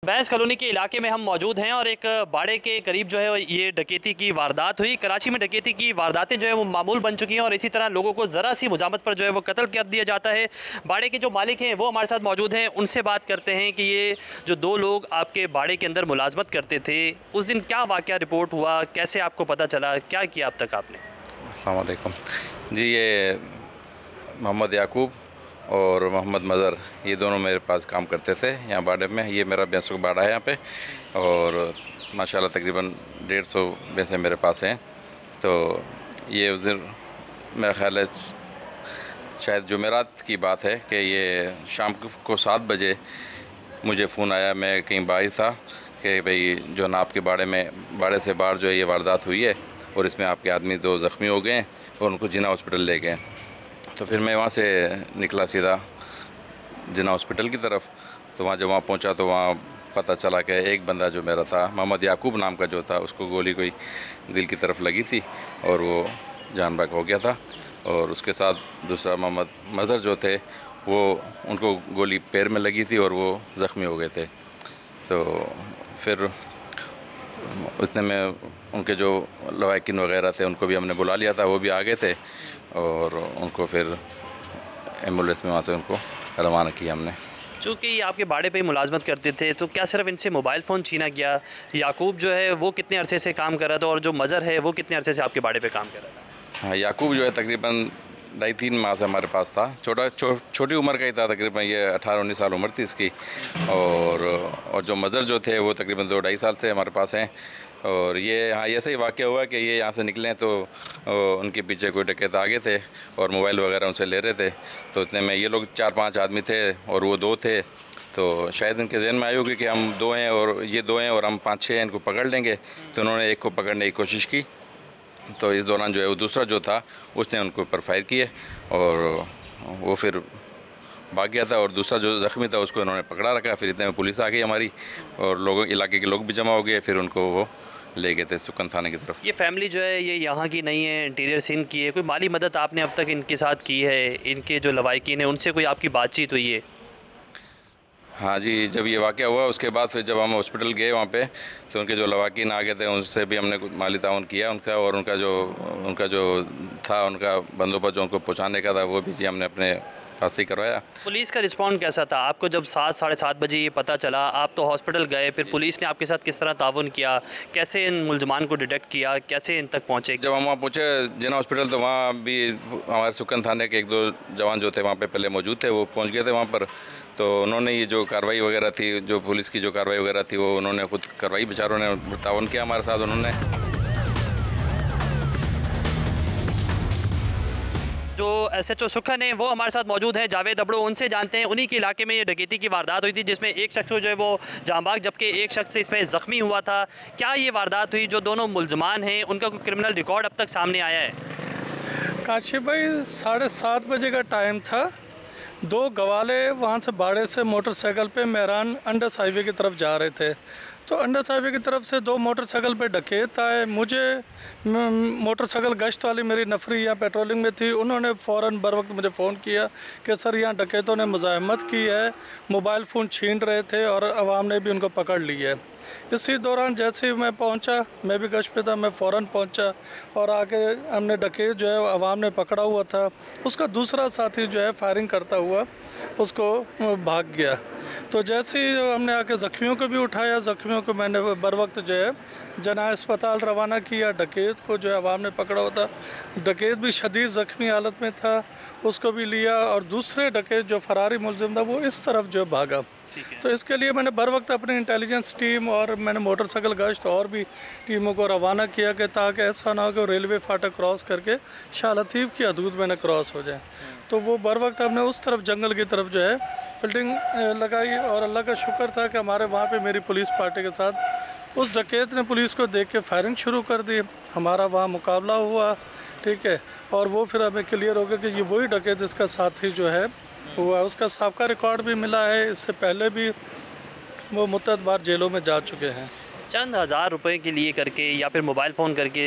Bains colony के इलाके में हम मौजूद हैं और एक बाड़े के करीब जो है ये डकैती की वारदात हुई। कराची में डकैती की वारदातें जो है वो मामूल बन चुकी हैं और इसी तरह लोगों को ज़रा सी मुजामत पर जो है वो कत्ल कर दिया जाता है। बाड़े के जो मालिक हैं वो हमारे साथ मौजूद हैं, उनसे बात करते हैं कि ये जो दो लोग आपके बाड़े के अंदर मुलाजमत करते थे, उस दिन क्या वाक़या रिपोर्ट हुआ, कैसे आपको पता चला, क्या किया अब तक आपने? अस्सलाम वालेकुम जी, ये मोहम्मद याकूब और मोहम्मद मज़र ये दोनों मेरे पास काम करते थे यहाँ बाड़े में। ये मेरा भैंसों का बाड़ा है यहाँ पे और माशाल्लाह तकरीबन 150 भैंसें मेरे पास हैं। तो ये उस दिन मेरा ख़्याल है शायद जुमेरात की बात है कि ये शाम को 7 बजे मुझे फ़ोन आया, मैं कहीं बाहर था कि भाई जो ना आपके बाड़े से बाहर जो है ये वारदात हुई है और इसमें आपके आदमी 2 ज़ख्मी हो गए हैं और उनको जिन्ना हॉस्पिटल ले गए। तो फिर मैं वहाँ से निकला सीधा जिन्ना हॉस्पिटल की तरफ। तो वहाँ जब वहाँ पहुँचा तो वहाँ पता चला कि एक बंदा जो मेरा था, मोहम्मद याकूब नाम का जो था, उसको गोली कोई दिल की तरफ लगी थी और वो जान बहक हो गया था। और उसके साथ दूसरा मोहम्मद मज़र जो थे वो उनको गोली पैर में लगी थी और वो ज़ख्मी हो गए थे। तो फिर उतने में उनके जो लवाकिन वगैरह थे उनको भी हमने बुला लिया था, वो भी आ गए थे और उनको फिर एम्बुलेंस में वहाँ से उनको रवाना किया हमने। चूँकि ये आपके बाड़े पे ही मुलाजमत करते थे तो क्या सिर्फ इनसे मोबाइल फ़ोन छीना गया? याकूब जो है वो कितने अरसे से काम कर रहा था और जो मज़र है वो कितने अरसे से आपके बाड़े पे काम कर रहा था? हाँ, याकूब जो है तकरीबन 2.5-3 माह से हमारे पास था। छोटी उम्र का ही था, तकरीबन ये 18-19 साल उम्र थी इसकी। और जो मज़र जो थे वो तकरीबन 2-2.5 साल से हमारे पास हैं। और ये हाँ ऐसा ही वाक़या हुआ कि ये यहाँ से निकले तो उनके पीछे कोई डकैत आ गए थे और मोबाइल वगैरह उनसे ले रहे थे। तो इतने में ये लोग 4-5 आदमी थे और वो 2 थे। तो शायद इनके जहन में आई होगी कि हम 2 हैं और ये 2 हैं और हम 5-6 हैं, इनको पकड़ लेंगे। तो उन्होंने एक को पकड़ने की कोशिश की। तो इस दौरान जो है वो दूसरा जो था उसने उनको ऊपर फायर किए और वो फिर भाग गया था। और दूसरा जो ज़ख्मी था उसको उन्होंने पकड़ा रखा। फिर इतने में पुलिस आ गई हमारी और इलाके के लोग भी जमा हो गए। फिर उनको वो ले गए थे सुकन थाने की तरफ। ये फैमिली जो है ये यहाँ की नहीं है, इंटीरियर सिंध की है। कोई माली मदद आपने अब तक इनके साथ की है? इनके जो लवाकिन है उनसे कोई आपकी बातचीत हुई है? हाँ जी, जब ये वाक़या हुआ उसके बाद फिर जब हम हॉस्पिटल गए वहाँ पे तो उनके जो लवाकिन आ गए थे उनसे भी हमने कुछ माली ताउन किया उनका। और उनका जो था उनका बंदोबस्त जो उनको पहुँचाने का था वो भी जी हमने अपने पास ही करवाया। पुलिस का रिस्पॉन्स कैसा था? आपको जब 7-7:30 बजे ये पता चला, आप तो हॉस्पिटल गए, फिर पुलिस ने आपके साथ किस तरह ताउन किया? कैसे इन मुलजमान को डिटेक्ट किया? कैसे इन तक पहुँचे? जब हम वहाँ पहुँचे जिन्ना हॉस्पिटल तो वहाँ भी हमारे सुकन थाने के 1-2 जवान जो थे वहाँ पे पहले मौजूद थे, वो पहुँच गए थे वहाँ पर। तो उन्होंने ये जो कार्रवाई वगैरह थी, जो पुलिस की जो कार्रवाई वगैरह थी, वो उन्होंने खुद करवाई। बेचारों ने ताउन किया हमारे साथ उन्होंने। जो SHO सुखन है वो हमारे साथ मौजूद हैं, जावेद अबड़ो, उनसे जानते हैं। उन्हीं के इलाके में ये डकैती की वारदात हुई थी जिसमें एक शख्स जो है वो जांबाग जबकि एक शख्स इसमें ज़ख्मी हुआ था। क्या ये वारदात हुई? जो दोनों मुलजमान हैं उनका कोई क्रिमिनल रिकॉर्ड अब तक सामने आया है? काशिफ भाई, 7:30 बजे का टाइम था। 2 गवाले वहाँ से बाड़े से मोटरसाइकिल पे मेहरान अंडस हाईवे की तरफ जा रहे थे। तो अंडस हाईवे की तरफ से 2 मोटरसाइकिल पे डकैत आए। मुझे मोटरसाइकिल गश्त वाली मेरी नफरी यहाँ पेट्रोलिंग में थी, उन्होंने फ़ौरन बर वक्त मुझे फ़ोन किया कि सर यहाँ डकैतों ने मुज़ाहमत की है, मोबाइल फ़ोन छीन रहे थे और अवाम ने भी उनको पकड़ लिया है। इसी दौरान जैसे ही मैं पहुँचा, मैं भी गश्त पे था, मैं फ़ौरन पहुँचा और आके हमने डकैत जो है अवाम ने पकड़ा हुआ था, उसका दूसरा साथी जो है फायरिंग करता हुआ उसको भाग गया। तो जैसे ही हमने आके ज़ख्मियों को भी उठाया, ज़ख्मियों को मैंने बर वक्त जो है जना अस्पताल रवाना किया। डकैत को जो है अवाम ने पकड़ा हुआ था, डकैत भी शदीद ज़ख्मी हालत में था, उसको भी लिया। और दूसरे डकैत जो फरारी मुलजिम था वो इस तरफ जो भागा। तो इसके लिए मैंने बर वक्त अपनी इंटेलिजेंस टीम और मैंने मोटरसाइकिल गश्त और भी टीमों को रवाना किया कि ताकि ऐसा ना हो कि रेलवे फाटक क्रॉस करके शाह लतीफ़ की हदूद में न क्रॉस हो जाए। तो वो बर वक्त हमने उस तरफ जंगल की तरफ जो है फील्डिंग लगाई और अल्लाह का शुक्र था कि हमारे वहाँ पे मेरी पुलिस पार्टी के साथ उस डकैत ने पुलिस को देख के फायरिंग शुरू कर दी। हमारा वहाँ मुकाबला हुआ, ठीक है, और वो फिर हमें क्लियर हो गया कि ये वही डकैत इसका साथी जो है हुआ। उसका साबका रिकॉर्ड भी मिला है, इससे पहले भी वो मुतअद्दिद बार जेलों में जा चुके हैं। चंद हज़ार रुपए के लिए करके या फिर मोबाइल फ़ोन करके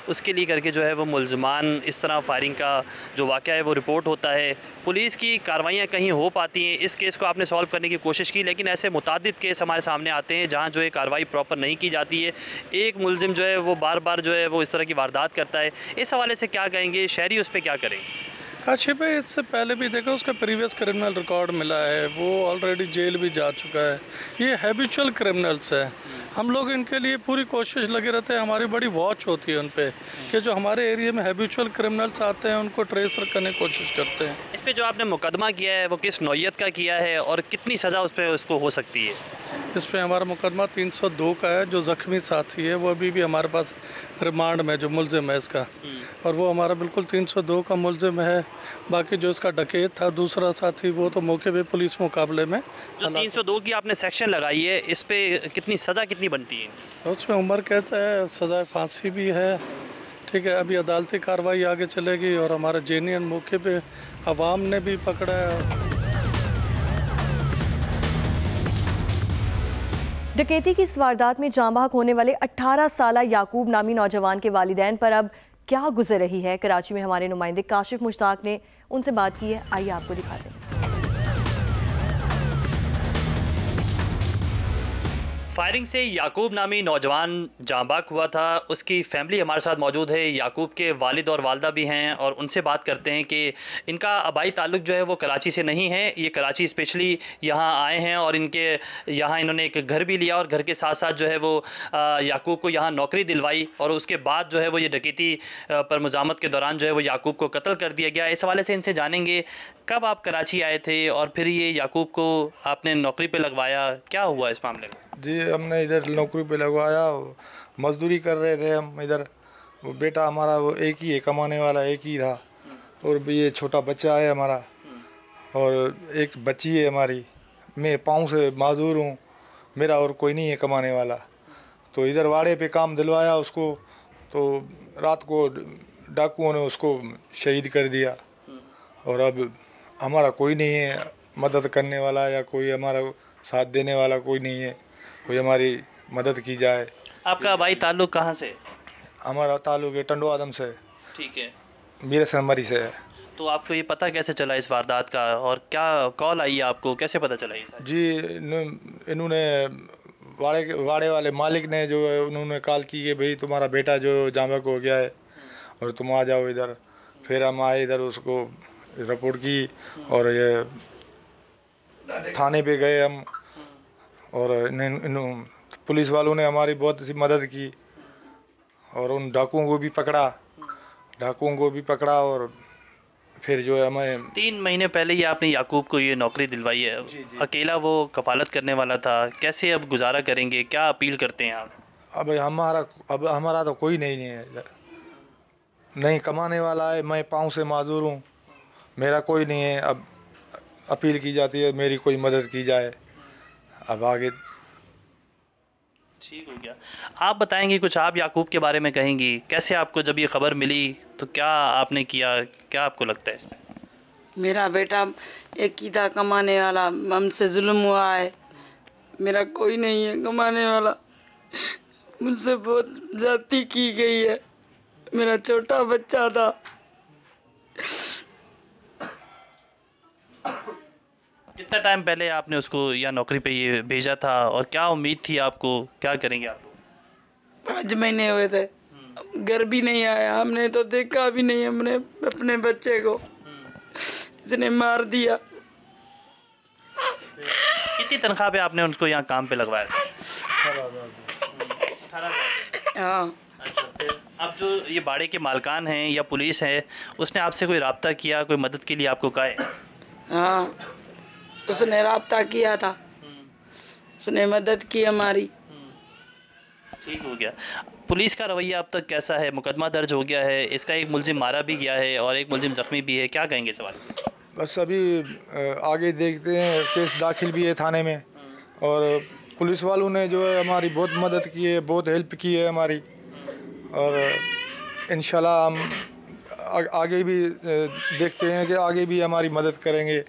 उसके लिए करके जो है वो मुलजमान इस तरह फायरिंग का जो वाक़या है वो रिपोर्ट होता है। पुलिस की कार्रवाइयाँ कहीं हो पाती हैं। इस केस को आपने सॉल्व करने की कोशिश की, लेकिन ऐसे मुतादिद केस हमारे सामने आते हैं जहाँ जो है कार्रवाई प्रॉपर नहीं की जाती है। एक मुलजिम जो है वो बार बार जो है वो इस तरह की वारदात करता है। इस हवाले से क्या कहेंगे, शहरी उस पर क्या करें? काशिफ भाई इससे पहले भी देखो उसका प्रीवियस क्रिमिनल रिकॉर्ड मिला है, वो ऑलरेडी जेल भी जा चुका है। ये हैबिचुअल क्रिमिनल्स है। हम लोग इनके लिए पूरी कोशिश लगे रहते हैं, हमारी बड़ी वॉच होती है उन पर कि जो हमारे एरिया में हैबिचुअल क्रिमिनल्स आते हैं उनको ट्रेस करने की कोशिश करते हैं। इस पे जो आपने मुकदमा किया है वो किस नौइयत का किया है और कितनी सज़ा उस पर उसको हो सकती है? इस पे हमारा मुकदमा 302 का है। जो ज़ख्मी साथी है वो अभी भी हमारे पास रिमांड में, जो मुलजिम है इसका, और वो हमारा बिल्कुल 302 का मुलजिम है। बाकी जो इसका डकैत था दूसरा साथी, वो तो मौके पे पुलिस मुकाबले में। जो 302 की आपने सेक्शन लगाई है, इस पे कितनी सज़ा कितनी बनती है? तो उसमें उम्र कैद है, सज़ा फांसी भी है। ठीक है, अभी अदालती कार्रवाई आगे चलेगी और हमारा जेनियन मौके पे अवाम ने भी पकड़ा है। डकैती की इस वारदात में जाँ बहक होने वाले 18 साला याकूब नामी नौजवान के वालिदैन पर अब क्या गुजर रही है, कराची में हमारे नुमाइंदे काशिफ मुश्ताक ने उनसे बात की है। आइए आपको दिखाते हैं। फायरिंग से याकूब नामी नौजवान जाँ बहक हुआ था। उसकी फैमिली हमारे साथ मौजूद है। याकूब के वालिद और वालदा भी हैं और उनसे बात करते हैं कि इनका आबाई ताल्लुक़ जो है वो कराची से नहीं है। ये कराची स्पेशली यहाँ आए हैं और इनके यहाँ इन्होंने एक घर भी लिया और घर के साथ साथ जो है वो याकूब को यहाँ नौकरी दिलवाई और उसके बाद जो है वो ये डकैती पर मुज़ामत के दौरान जो है वो याकूब को कत्ल कर दिया गया। इस हवाले से इनसे जानेंगे कब आप कराची आए थे और फिर ये याकूब को आपने नौकरी पर लगवाया, क्या हुआ इस मामले में? जी, हमने इधर नौकरी पे लगवाया, मजदूरी कर रहे थे हम इधर। वो बेटा हमारा वो एक ही है, कमाने वाला एक ही था, और ये छोटा बच्चा है हमारा और एक बच्ची है हमारी। मैं पाँव से माजूर हूँ, मेरा और कोई नहीं है कमाने वाला। तो इधर वाड़े पे काम दिलवाया उसको, तो रात को डाकुओं ने उसको शहीद कर दिया और अब हमारा कोई नहीं है मदद करने वाला या कोई हमारा साथ देने वाला कोई नहीं है, कोई हमारी मदद की जाए। आपका भाई ताल्लुक़ कहाँ से? हमारा ताल्लुक़ है टंडो आदम से। ठीक है, मीरा सनमरी से है। तो आपको ये पता कैसे चला इस वारदात का और क्या कॉल आई आपको, कैसे पता चला ये सारी? जी, इन्होंने वाड़े वाले मालिक ने जो है उन्होंने कॉल की कि भाई तुम्हारा बेटा जो जाँ बहक हो गया है और तुम आ जाओ इधर। फिर हम आए इधर, उसको रिपोर्ट की और ये थाने पे गए हम और पुलिस वालों ने हमारी बहुत सी मदद की और उन डाकुओं को भी पकड़ा और फिर जो है हमें 3 महीने पहले ही आपने याकूब को ये नौकरी दिलवाई है। अकेला वो कफालत करने वाला था, कैसे अब गुजारा करेंगे, क्या अपील करते हैं आप? अब हमारा तो कोई नहीं है इधर, नहीं कमाने वाला है। मैं पाँव से माजूर हूँ, मेरा कोई नहीं है। अब अपील की जाती है मेरी कोई मदद की जाए। अब आगे ठीक हो गया। आप बताएंगे कुछ, आप याकूब के बारे में कहेंगी, कैसे आपको जब ये ख़बर मिली तो क्या आपने किया, क्या आपको लगता है इसमें? मेरा बेटा एक ही था कमाने वाला, हमसे जुल्म हुआ है। मेरा कोई नहीं है कमाने वाला, मुझसे बहुत ज्यादती की गई है। मेरा छोटा बच्चा था। कितना टाइम पहले आपने उसको या नौकरी पे ये भेजा था और क्या उम्मीद थी आपको, क्या करेंगे आप? 5 महीने हुए थे, घर भी नहीं आया, हमने तो देखा भी नहीं। हमने अपने बच्चे को इसने मार दिया। कितनी तनख्वाह पे आपने उनको यहाँ काम पे लगवाया था? 18,000। हाँ। अच्छा, फिर अब जो ये बाड़े के मालकान हैं या पुलिस है, उसने आपसे कोई रब्ता किया, कोई मदद के लिए आपको कहा है? हाँ, उसने रब्ता किया था, उसने मदद की हमारी। ठीक हो गया। पुलिस का रवैया अब तक कैसा है? मुकदमा दर्ज हो गया है, इसका एक मुलजिम मारा भी गया है और एक मुलजिम ज़ख्मी भी है, क्या कहेंगे सवाल? बस अभी आगे देखते हैं, केस दाखिल भी है थाने में और पुलिस वालों ने जो है हमारी बहुत मदद की है, बहुत हेल्प की है हमारी और इंशाल्लाह हम आगे भी देखते हैं कि आगे भी हमारी मदद करेंगे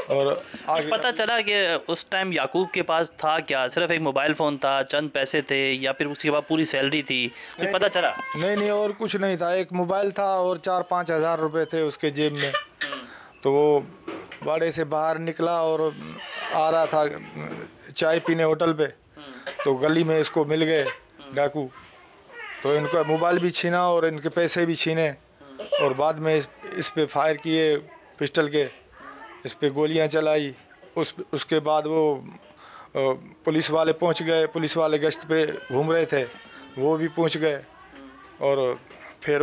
और आगे पता चला कि उस टाइम याकूब के पास था क्या? सिर्फ एक मोबाइल फ़ोन था, चंद पैसे थे, या फिर उसके बाद पूरी सैलरी थी? कुछ पता चला? नहीं, और कुछ नहीं था। एक मोबाइल था और 4-5 हज़ार रुपये थे उसके जेब में। तो वो बाड़े से बाहर निकला और आ रहा था चाय पीने होटल पे, तो गली में इसको मिल गए डाकू। तो इनका मोबाइल भी छीना और इनके पैसे भी छीने, और बाद में इस पे फायर किए पिस्टल के, इस पे गोलियां चलाई। उसके बाद वो पुलिस वाले पहुंच गए। पुलिस वाले गश्त पे घूम रहे थे, वो भी पहुंच गए, और फिर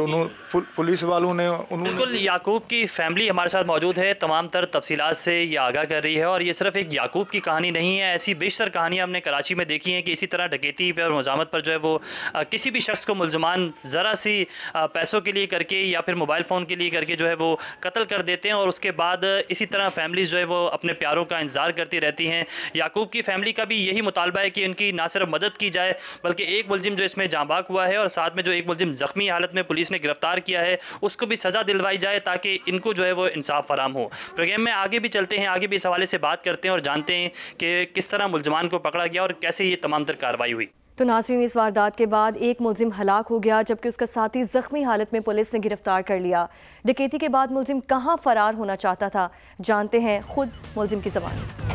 पुलिस वालों ने बिल्कुल याकूब की फैमिली हमारे साथ मौजूद है, तमाम तर तफसीलात से ये आगाह कर रही है। और ये सिर्फ एक याकूब की कहानी नहीं है, ऐसी बेशतर कहानियाँ हमने कराची में देखी हैं कि इसी तरह डकैती पर और मुजामत पर जो है वो किसी भी शख्स को मुल्ज़मान ज़रा सी पैसों के लिए करके या फिर मोबाइल फ़ोन के लिए करके जो है वो कत्ल कर देते हैं, और उसके बाद इसी तरह फैमिलीज़ जो है वो अपने प्यारों का इंतज़ार करती रहती हैं। याकूब की फैमिली का भी यही मुतालबा है कि उनकी ना सिर्फ मदद की जाए, बल्कि एक मुलजिम जो इसमें जांबाक हुआ है और साथ में जो एक मुलजिम ज़ख्मी हालत में पुलिस ने गिरफ्तार किया है उसको भी सज़ा दिलवाई जाए, ताकि इनको जो है वो इंसाफ फराम हो। प्रोग्राम में आगे भी चलते हैं, आगे भी इस हवाले से बात करते हैं और जानते हैं कि किस तरह मुल्ज़मान को पकड़ा गया और कैसे ये तमाम तर कार्रवाई हुई। तो नाज़रीन, इस वारदात के बाद एक मुलजिम हलाक हो गया जबकि उसका साथी जख्मी हालत में पुलिस ने गिरफ्तार कर लिया। डकैती के बाद मुलजिम कहां फरार होना चाहता था, जानते हैं खुद मुलजिम की ज़बान।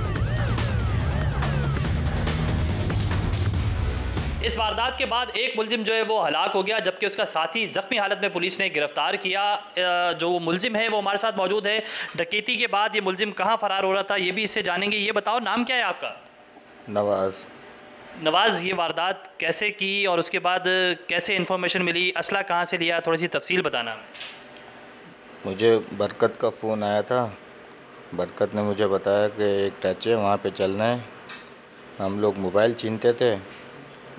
इस वारदात के बाद एक मुलजिम जो है वो हलाक हो गया जबकि उसका साथी ज़ख्मी हालत में पुलिस ने गिरफ्तार किया। जो मुलजिम है वो हमारे साथ मौजूद है। डकैती के बाद ये मुलजिम कहाँ फ़रार हो रहा था ये भी इससे जानेंगे। ये बताओ, नाम क्या है आपका? नवाज़, ये वारदात कैसे की और उसके बाद कैसे इन्फॉर्मेशन मिली, असला कहाँ से लिया, थोड़ी सी तफसील बताना। मुझे बरकत का फ़ोन आया था। बरकत ने मुझे बताया कि एक टच है, वहाँ पे चलना है। हम लोग मोबाइल छीनते थे।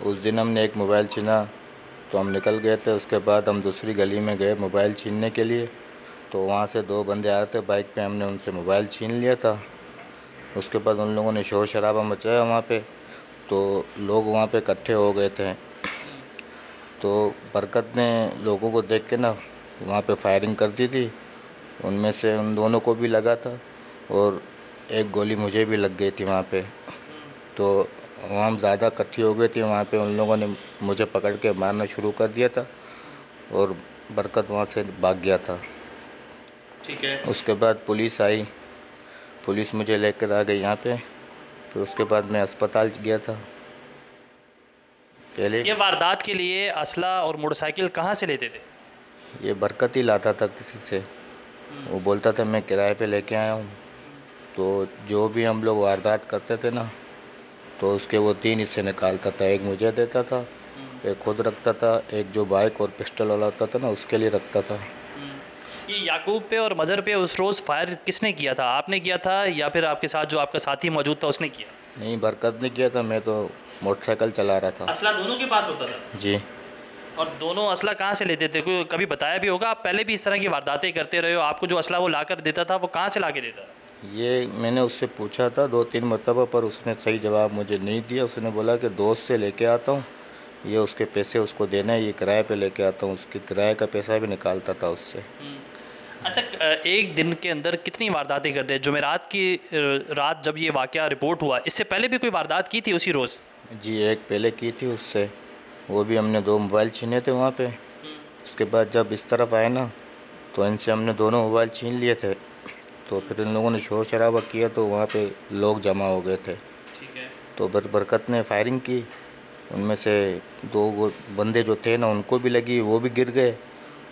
उस दिन हमने एक मोबाइल छीना तो हम निकल गए थे। उसके बाद हम दूसरी गली में गए मोबाइल छीनने के लिए, तो वहाँ से 2 बंदे आ रहे थे बाइक पे, हमने उनसे मोबाइल छीन लिया था। उसके बाद उन लोगों ने शोर शराबा मचाया वहाँ पे, तो लोग वहाँ पे इकट्ठे हो गए थे। तो बरकत ने लोगों को देख के ना वहाँ पे फायरिंग कर दी थी। उनमें से उन दोनों को भी लगा था और एक गोली मुझे भी लग गई थी वहाँ पे। तो वहाँ हम ज़्यादा इकट्ठी हो गई थी। वहाँ पे उन लोगों ने मुझे पकड़ के मारना शुरू कर दिया था और बरकत वहाँ से भाग गया था। ठीक है। उसके बाद पुलिस आई, पुलिस मुझे लेकर आ गई यहाँ पे। फिर उसके बाद मैं अस्पताल गया था। पहले ये वारदात के लिए असला और मोटरसाइकिल कहाँ से लेते थे? ये बरकत ही लाता था किसी से। वो बोलता था मैं किराए पे लेके आया हूँ। तो जो भी हम लोग वारदात करते थे ना, तो उसके वो 3 हिस्से निकालता था। एक मुझे देता था, एक खुद रखता था, एक जो बाइक और पिस्टल वाला होता था ना उसके लिए रखता था। ये याकूब पे और मज़र पे उस रोज़ फायर किसने किया था? आपने किया था या फिर आपके साथ जो आपका साथी मौजूद था उसने किया? नहीं, बरकत ने किया था। मैं तो मोटरसाइकिल चला रहा था। असला दोनों के पास होता था? जी। और दोनों असला कहाँ से लेते थे? कोई कभी बताया भी होगा? आप पहले भी इस तरह की वारदातें करते रहे हो, आपको जो असला वो ला कर देता था वो कहाँ से ला के देता? ये मैंने उससे पूछा था 2-3 मरतबा, पर उसने सही जवाब मुझे नहीं दिया। उसने बोला कि दोस्त से लेके आता हूँ, ये उसके पैसे उसको देना है, ये किराए पे लेके आता हूँ। उसके किराए का पैसा भी निकालता था उससे। अच्छा, एक दिन के अंदर कितनी वारदातें करते हैं? जुमेरात की रात जब ये वाक़या रिपोर्ट हुआ, इससे पहले भी कोई वारदात की थी उसी रोज़? जी, एक पहले की थी उससे। वो भी हमने 2 मोबाइल छीने थे वहाँ पे। उसके बाद जब इस तरफ आए ना, तो इनसे हमने दोनों मोबाइल छीन लिए थे। तो फिर इन लोगों ने शोर शराबा किया तो वहाँ पे लोग जमा हो गए थे। ठीक है। तो बरकत ने फायरिंग की। उनमें से 2 बंदे जो थे ना उनको भी लगी, वो भी गिर गए।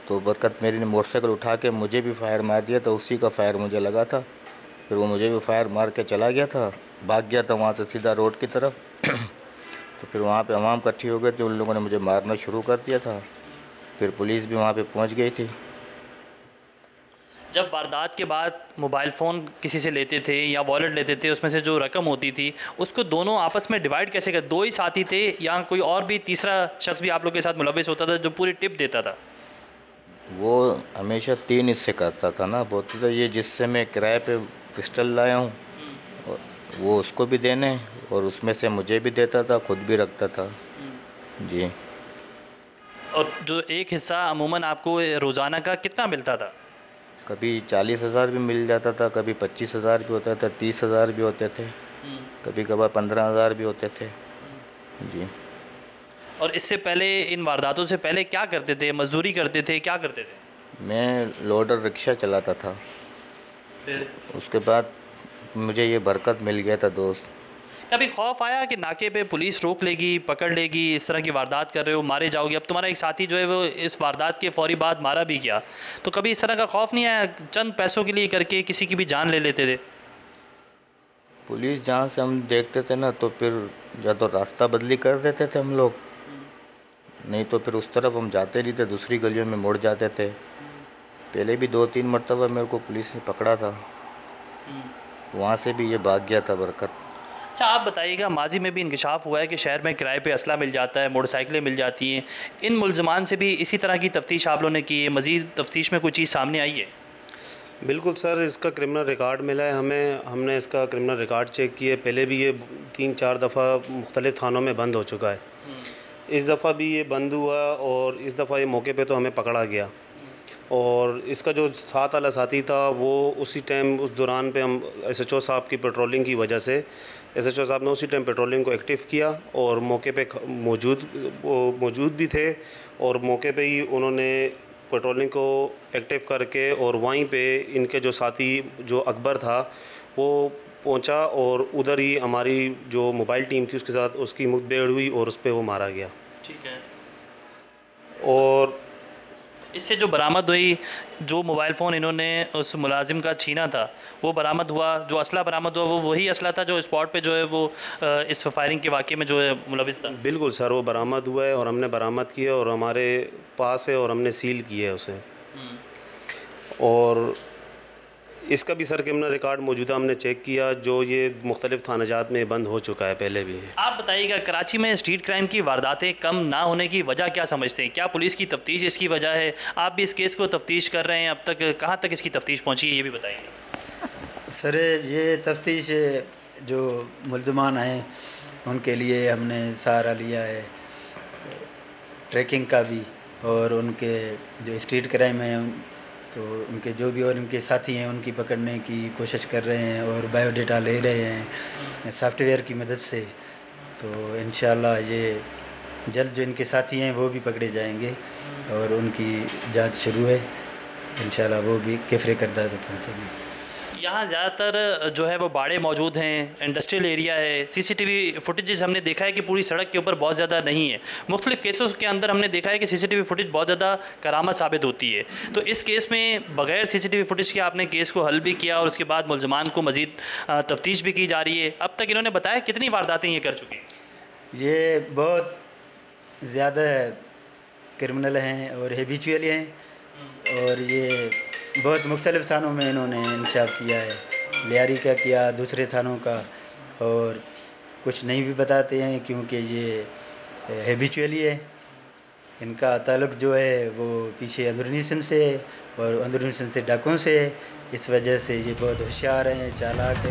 तो बरकत मेरी ने मोटरसाइकिल उठा के मुझे भी फायर मार दिया था। उसी का फायर मुझे लगा था। फिर वो मुझे भी फायर मार के चला गया था, भाग गया था वहाँ से सीधा रोड की तरफ। तो फिर वहाँ पे अवाम इकट्ठी हो गए थे, उन लोगों ने मुझे मारना शुरू कर दिया था। फिर पुलिस भी वहाँ पे पहुँच गई थी। जब वारदात के बाद मोबाइल फ़ोन किसी से लेते थे या वॉलेट लेते थे, उसमें से जो रकम होती थी उसको दोनों आपस में डिवाइड कैसे कर? 2 ही साथी थे या कोई और भी तीसरा शख्स भी आप लोग के साथ मुलविस होता था जो पूरी टिप देता था? वो हमेशा 3 हिस्से करता था ना। बोलता था ये जिससे मैं किराए पे पिस्टल लाया हूँ वो उसको भी देने, और उसमें से मुझे भी देता था, खुद भी रखता था। जी। और जो एक हिस्सा अमूमन आपको रोज़ाना का कितना मिलता था? कभी 40,000 भी मिल जाता था, कभी 25,000 भी होता था, 30,000 भी होते थे, कभी कभार 15,000 भी होते थे जी। और इससे पहले, इन वारदातों से पहले क्या करते थे? मजदूरी करते थे, क्या करते थे? मैं लोडर रिक्शा चलाता था। फिर उसके बाद मुझे ये बरकत मिल गया था दोस्त। कभी खौफ आया कि नाके पे पुलिस रोक लेगी, पकड़ लेगी, इस तरह की वारदात कर रहे हो, मारे जाओगे? अब तुम्हारा एक साथी जो है वो इस वारदात के फौरी बाद मारा भी गया, तो कभी इस तरह का खौफ नहीं आया? चंद पैसों के लिए करके किसी की भी जान ले लेते थे। पुलिस जहाँ से हम देखते थे ना, तो फिर या तो रास्ता बदली कर देते थे हम लोग, नहीं तो फिर उस तरफ हम जाते नहीं थे, दूसरी गलियों में मुड़ जाते थे। पहले भी 2-3 मरतबा मेरे को पुलिस ने पकड़ा था, वहाँ से भी ये भाग गया था बरकत। अच्छा, आप बताइएगा, माजी में भी इंकशाफ हुआ है कि शहर में किराए पे असला मिल जाता है, मोटरसाइकिलें मिल जाती हैं, इन मुलजमान से भी इसी तरह की तफ्तीश आप लोगों ने की है? मज़ीद तफ्तीश में कोई चीज़ सामने आई है? बिल्कुल सर, इसका क्रिमिनल रिकॉर्ड मिला है हमें, हमने इसका क्रिमिनल रिकॉर्ड चेक किए। पहले भी ये 3-4 दफ़ा मुख्तलिफ़ थानों में बंद हो चुका है। इस दफ़ा भी ये बंद हुआ और इस दफ़ा ये मौके पे तो हमें पकड़ा गया। और इसका जो साथ वाला साथी था वो उसी टाइम, उस दौरान पे हम SHO साहब की पेट्रोलिंग की वजह से SHO साहब ने उसी टाइम पेट्रोलिंग को एक्टिव किया और मौके पे मौजूद भी थे, और मौके पे ही उन्होंने पेट्रोलिंग को एक्टिव करके और वहीं पे इनके जो साथी जो अकबर था वो पहुंचा और उधर ही हमारी जो मोबाइल टीम थी उसके साथ उसकी मुठभेड़ हुई और उस पर वो मारा गया। ठीक है। और इससे जो बरामद हुई, जो मोबाइल फ़ोन इन्होंने उस मुलाजिम का छीना था वो बरामद हुआ, जो असला बरामद हुआ वो वही असला था जो स्पॉट पे जो है वो इस फायरिंग के वाक़े में जो है मुलविस था? बिल्कुल सर, वो बरामद हुआ है और हमने बरामद किया और हमारे पास है और हमने सील किया है उसे। और इसका भी सर क्रिमिनल रिकॉर्ड मौजूदा हमने चेक किया, जो ये मुख्तलिफ़ थानाजात में बंद हो चुका है पहले भी है। आप बताइएगा, कराची में स्ट्रीट क्राइम की वारदातें कम ना होने की वजह क्या समझते हैं? क्या पुलिस की तफ्तीश इसकी वजह है? आप भी इस केस को तफ्तीश कर रहे हैं, अब तक कहाँ तक इसकी तफ्तीश पहुँची है, ये भी बताइएगा। सर, ये तफ्तीश जो मुल्ज़मान हैं उनके लिए हमने सहारा लिया है, ट्रैकिंग का भी, और उनके जो स्ट्रीट क्राइम है तो उनके जो भी और उनके साथी हैं उनकी पकड़ने की कोशिश कर रहे हैं और बायोडेटा ले रहे हैं सॉफ्टवेयर की मदद से। तो इंशाल्लाह ये जल्द जो इनके साथी हैं वो भी पकड़े जाएंगे और उनकी जांच शुरू है, इंशाल्लाह वो भी किफ़रे करदा तक पहुँचेंगे। यहाँ ज़्यादातर जो है वो बाड़े मौजूद हैं, इंडस्ट्रियल एरिया है, CCTV फुटेजेस हमने देखा है कि पूरी सड़क के ऊपर बहुत ज़्यादा नहीं है। मुख्तलिफ़ केसों के अंदर हमने देखा है कि CCTV फुटेज बहुत ज़्यादा करामत साबित होती है। तो इस केस में बग़ैर CCTV फुटेज के आपने केस को हल भी किया और उसके बाद मुलज़मान को मज़ीद तफ्तीश भी की जा रही है। अब तक इन्होंने बताया कितनी वारदातें ये कर चुके हैं? ये बहुत ज़्यादा क्रिमिनल हैं और हैबिचुअल हैं, और ये बहुत मुख्तलिफ़ थानों में इन्होंने इंकशाफ किया है, लियारी का किया, दूसरे थानों का, और कुछ नहीं भी बताते हैं क्योंकि ये हैबिचुअली है। इनका ताल्लुक़ जो है वो पीछे अंदरूनी सिंध से है और अंदरूनी सिंध से डाकुओं से है, इस वजह से ये बहुत होशियार हैं, चालाक हैं।